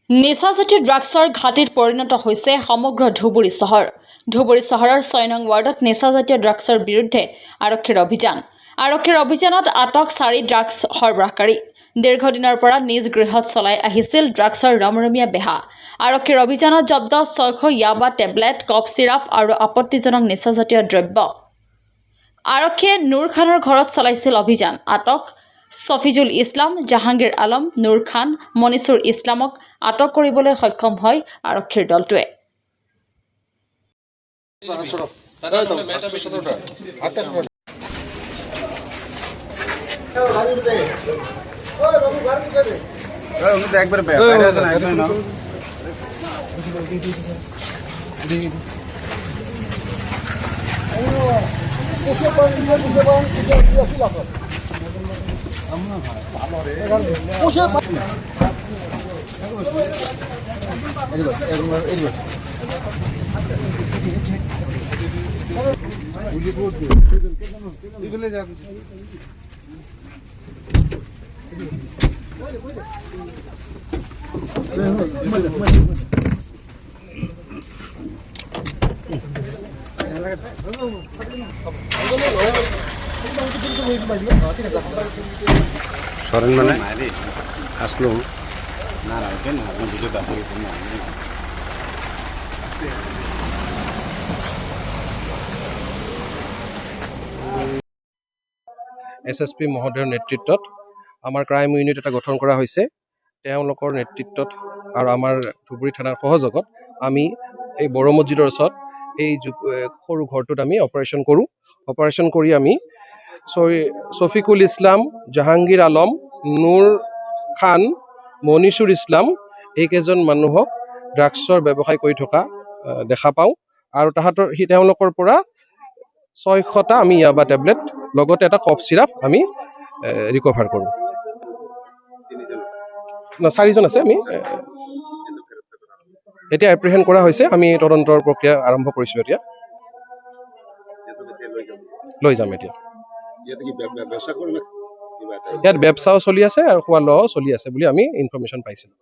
নিচাজাতীয় ড্ৰাগছৰ ঘাটিত পৰিণত হৈছে সমগ্ৰ ধুবুৰী চহৰ। ধুবুৰী চহৰৰ 6 নং ৱাৰ্ডত নিচাজাতীয় ড্ৰাগছৰ বিৰুদ্ধে আৰক্ষীৰ অভিযান। আৰক্ষীৰ অভিযানত আটক 4 ড্ৰাগছ সৰবৰাহকাৰী। দীৰ্ঘদিনৰ পৰা নিজ গৃহত চলাই আহিছিল ড্ৰাগছৰ ৰমৰমীয়া বেহা। আৰক্ষীৰ অভিযানত জব্দ 600 ইয়াবা টেবলেট, কফ চিৰাপ আৰু আপত্তিজনক নিচাজাতীয় দ্ৰব্য। আৰক্ষীয়ে নুৰ খানৰ ঘৰত চলাইছিল অভিযান। আটক সফিজুল ইছলাম, জাহাংগীৰ আলম, নুৰ খান, মনিছুৰ ইছলামক আটক কৰিবলৈ সক্ষম হয় আৰক্ষীৰ দলটোৱে। সৰেন মানে আসলো না SSP মহোদয়ৰ নেতৃত্বত আমাৰ ক্ৰাইম ইউনিট এটা গঠন কৰা হৈছে। তেওঁলোকৰ নেতৃত্বত আৰু আমাৰ ধুবুৰী থানাৰ সহযোগত আমি এই বড়ো মছজিদৰ ওচৰত এই সৰু ঘৰটোত আমি অপাৰেশ্যন কৰোঁ। অপাৰেশ্যন কৰি আমি শফিকুল ইছলাম, জাহাংগীৰ আলম, নুৰ খান, মনিছুৰ ইছলাম এইকেইজন মানুহক ড্ৰাগছৰ ব্যৱসায় কৰি থকা দেখা পাওঁ। আৰু তেওঁলোকৰ পৰা 600টা আমি ইয়াবা টেবলেট লগতে এটা কফ চিৰাপ আমি ৰিকভাৰ কৰোঁ। 4জন আছে। আমি এতিয়া এপ্ৰিহেণ্ড কৰা হৈছে। আমি তদন্তৰ প্ৰক্ৰিয়া আৰম্ভ কৰিছোঁ। এতিয়া লৈ যাম। এতিয়া ইয়াত ব্যৱসায়ও চলি আছে আৰু খোৱা লোৱাও চলি আছে বুলি আমি ইনফৰমেশ্যন পাইছিলোঁ।